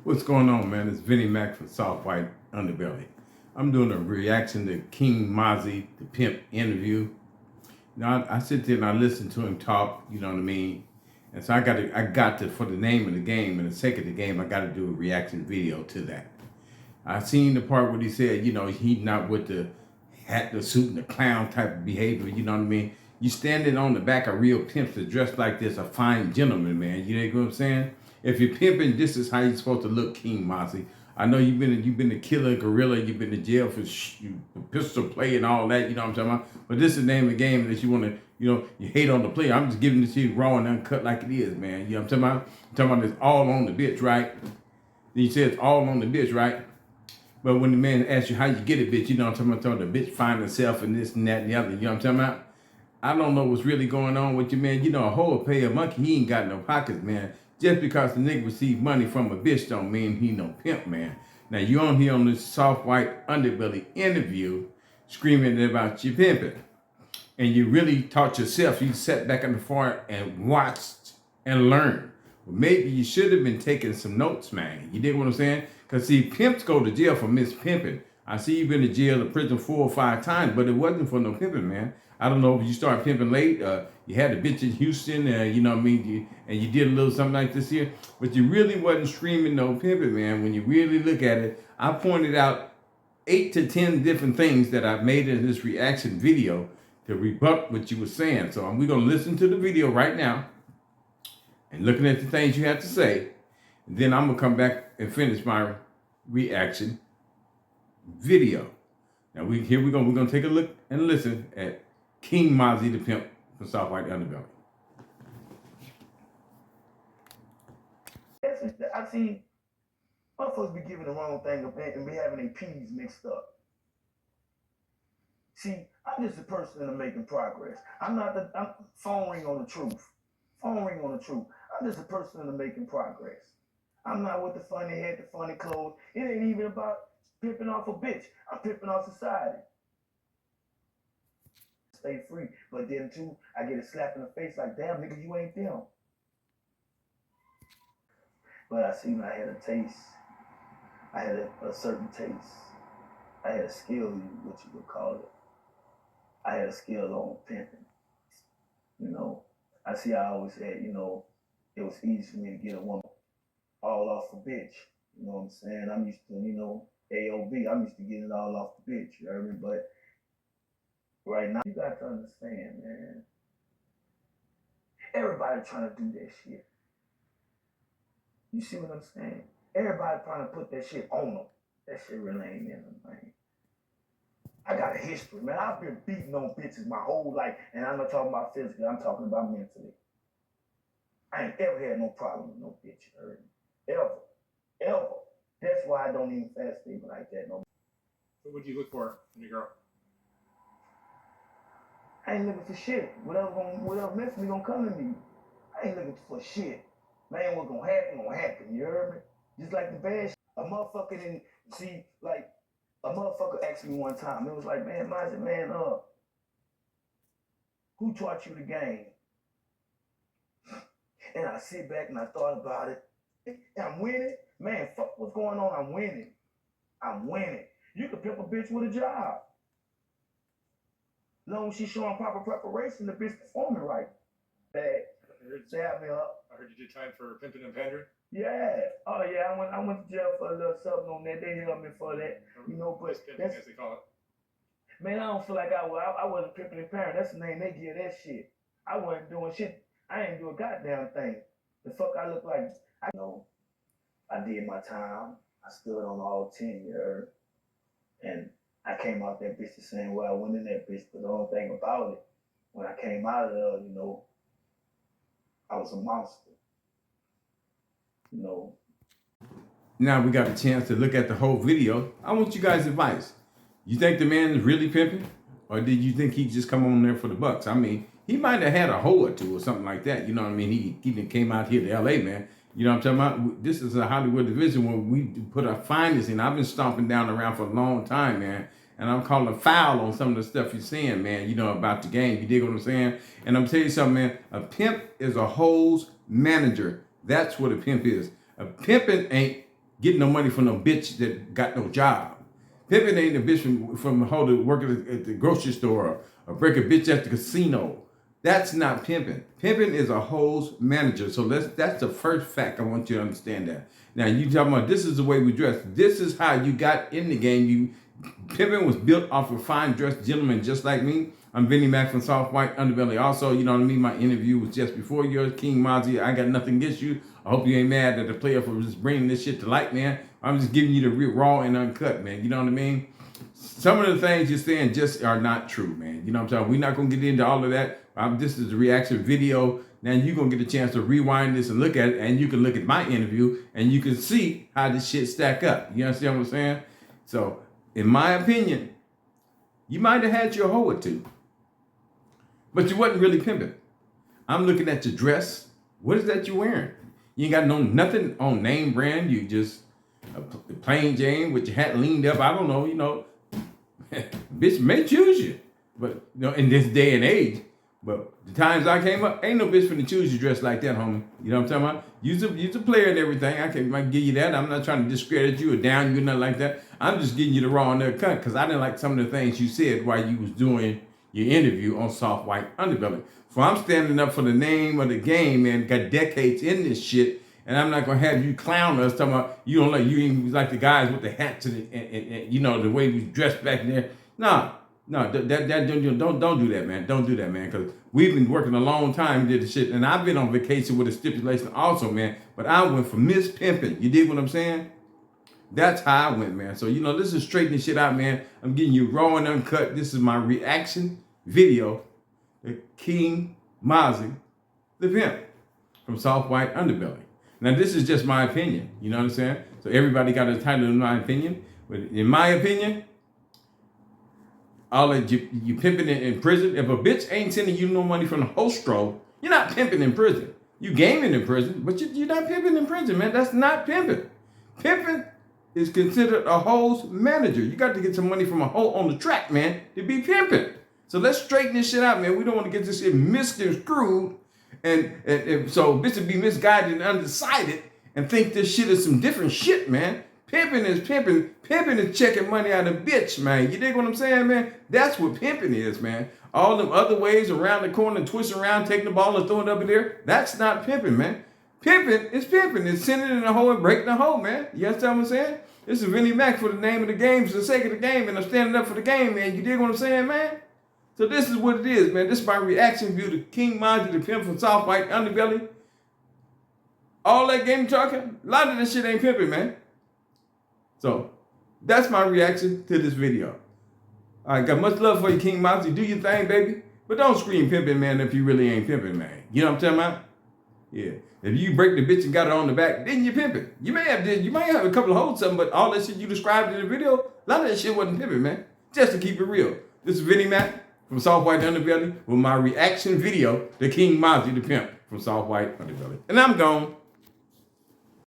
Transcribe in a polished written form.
What's going on, man? It's Vinnie Mac from Soft White Underbelly. I'm doing a reaction to King Mazi, the pimp interview. Now I sit there and I listen to him talk, you know what I mean? And so I got to, for the name of the game and the sake of the game, I got to do a reaction video to that. I seen the part where he said, he not with the hat, the suit, and the clown type of behavior, you know what I mean? You standing on the back of real pimps that dress like this, a fine gentleman, man. You know what I'm saying? If you're pimping, this is how you're supposed to look, King Mazi. I know you've been a killer, gorilla, you've been to jail for pistol play and all that, you know what I'm talking about? But this is the name of the game that you want to, you hate on the player. I'm just giving this to you raw and uncut like it is, man. You know what I'm talking about? I'm talking about it's all on the bitch, right? He said it's all on the bitch, right? But when the man asks you how you get it, bitch, you know what I'm talking about, the bitch find herself and this and that and the other, you know what I'm talking about? I don't know what's really going on with you, man. You know, a hoe will pay a monkey, he ain't got no pockets, man. Just because the nigga receive money from a bitch don't mean he no pimp, man. Now you on here on this soft white underbelly interview screaming about you pimping. And you really taught yourself, you sat back in the front and watched and learned. Well, maybe you should have been taking some notes, man. You dig what I'm saying? Because see, pimps go to jail for mispimping. I see you've been to jail or prison 4 or 5 times, but it wasn't for no pimping, man. I don't know if you started pimping late. You had a bitch in Houston, you know what I mean? And you did a little something like this here, but you really wasn't screaming no pimping, man. When you really look at it, I pointed out 8 to 10 different things that I've made in this reaction video to rebut what you were saying. So we're going to listen to the video right now and looking at the things you have to say. And then I'm going to come back and finish my reaction video. Now here we go. We're going to take a look and listen at King Mazi the Pimp from South White Underbelly. I've seen motherfuckers be giving the wrong thing up and be having their P's mixed up. See, I'm just a person that making progress. I'm phone ring on the truth. Phone ring on the truth. I'm just a person that making progress. I'm not with the funny head, the funny clothes. It ain't even about pimping off a bitch. I'm pimping off society. Stay free. But then too, I get a slap in the face like, damn nigga, you ain't them. But I seen I had a taste. I had a certain taste. I had a skill, what you would call it. I had a skill on pimping. You know, I see I always said, it was easy for me to get a woman all off a bitch. You know what I'm saying? I'm used to, AOB. I'm used to getting it all off the bitch. You heard me? But right now, you got to understand, man. Everybody trying to do that shit. You see what I'm saying? Everybody trying to put that shit on them. That shit really ain't in them, man. I got a history, man. I've been beating on bitches my whole life, and I'm not talking about physically. I'm talking about mentally. I ain't ever had no problem with no bitch, you heard me? Ever. That's why I don't even fast people like that no more. What would you look for in a girl? I ain't looking for shit. Whatever meant for me gonna come to me. I ain't looking for shit. Man, what's gonna happen, you heard me? Just like the bad shit. A motherfucker didn't see, like, a motherfucker asked me one time, it was like, man, Mazi, man, who taught you the game? And I sit back and I thought about it. And I'm winning. Man, fuck what's going on. I'm winning. You can pimp a bitch with a job. As long as she's showing proper preparation, the bitch performing right. Bad. Stab me up. I heard you did time for pimping and pandering. Yeah. Oh yeah. I went to jail for a little something on that. They held me for that. But pimping, as they call it. Man, I don't feel like I wasn't pimping and pandering. That's the name they give that shit. I wasn't doing shit. I ain't do a goddamn thing. The fuck I look like. I did my time. I stood on all 10, you heard? And I came out that bitch the same way I went in that bitch. But the only thing about it, when I came out of there, I was a monster. Now we got a chance to look at the whole video. I want you guys' advice. You think the man is really pimping? Or did you think he just come on there for the bucks? I mean, he might have had a hoe or two or something like that. You know what I mean? He came out here to LA, man. You know what I'm talking about? This is a Hollywood division where we put our finest in. I've been stomping down around for a long time, man. And I'm calling foul on some of the stuff you're saying, man, about the game. You dig what I'm saying? And I'm telling you something, man. A pimp is a hoe's manager. That's what a pimp is. A pimping ain't getting no money from no bitch that got no job. Pimping ain't a bitch from working at the grocery store or break a bitch at the casino. That's not pimping. Pimping is a hoes manager. So that's the first fact I want you to understand that. Now you talking about this is the way we dress. This is how you got in the game. Pimping was built off of fine dressed gentlemen just like me. I'm Vinnie Mac from Soft White Underbelly. Also, you know what I mean? My interview was just before yours. King Mazi, I got nothing against you. I hope you ain't mad at the player for just bringing this shit to light, man. I'm just giving you the real raw and uncut, man. You know what I mean? Some of the things you're saying just are not true, man. You know what I'm saying? We're not going to get into all of that. This is a reaction video. Now you're going to get a chance to rewind this and look at it, and you can look at my interview, and you can see how this shit stack up. You understand what I'm saying? So, in my opinion, you might have had your hoe or two, but you wasn't really pimping. I'm looking at your dress. What is that you're wearing? You ain't got nothing on name brand. You just a plain Jane with your hat leaned up. I don't know, you know. Bitch may choose you, but you know, in this day and age. But the times I came up, ain't no bitch finna choose you dressed like that, homie. You know what I'm talking about? You's a player and everything. I can give you that. I'm not trying to discredit you or down you or nothing like that. I'm just giving you the raw and the cut because I didn't like some of the things you said while you was doing your interview on Soft White Underbelly. So I'm standing up for the name of the game, man. Got decades in this shit. And I'm not gonna have you clown us talking about you ain't like the guys with the hats and you know the way we dressed back there. No, don't do that, man. Don't do that, man. Because we've been working a long time, did the shit, and I've been on vacation with a stipulation also, man. But I went for Miss Pimpin'. You dig what I'm saying? That's how I went, man. So you know, this is straightening shit out, man. I'm getting you raw and uncut. This is my reaction video to King Mazi, the pimp from Soft White Underbelly. Now, this is just my opinion. You know what I'm saying? So everybody got entitled to my opinion. But in my opinion, all that you pimping in prison. If a bitch ain't sending you no money from the hostro, you're not pimping in prison. You gaming in prison, but you're not pimping in prison, man. That's not pimping. Pimping is considered a hoe's manager. You got to get some money from a hoe on the track, man, to be pimping. So let's straighten this shit out, man. We don't want to get this shit misconstrued. And so bitches be misguided and undecided and think this shit is some different shit, man. Pimping is pimping. Pimping is checking money out of bitch, man. You dig what I'm saying, man? That's what pimping is, man. All them other ways around the corner and twisting around, taking the ball and throwing it up in there, that's not pimping, man. Pimping is pimping. It's sending in the hole and breaking the hole, man. You understand what I'm saying? This is Vinnie Mac for the name of the game, for the sake of the game, and I'm standing up for the game, man. You dig what I'm saying, man? So this is what it is, man. This is my reaction view to King Mazi, the pimp from Soft White Underbelly. All that game talking, a lot of this shit ain't pimping, man. So that's my reaction to this video. I got much love for you, King Mazi. Do your thing, baby. But don't scream pimping, man, if you really ain't pimping, man. You know what I'm talking about? Yeah. If you break the bitch and got it on the back, then you pimping. You might have a couple of holes something, but all that shit you described in the video, a lot of that shit wasn't pimping, man. Just to keep it real. This is Vinnie Mac from Soft White Underbelly with my reaction video to King Mazi, the pimp from Soft White Underbelly. And I'm gone.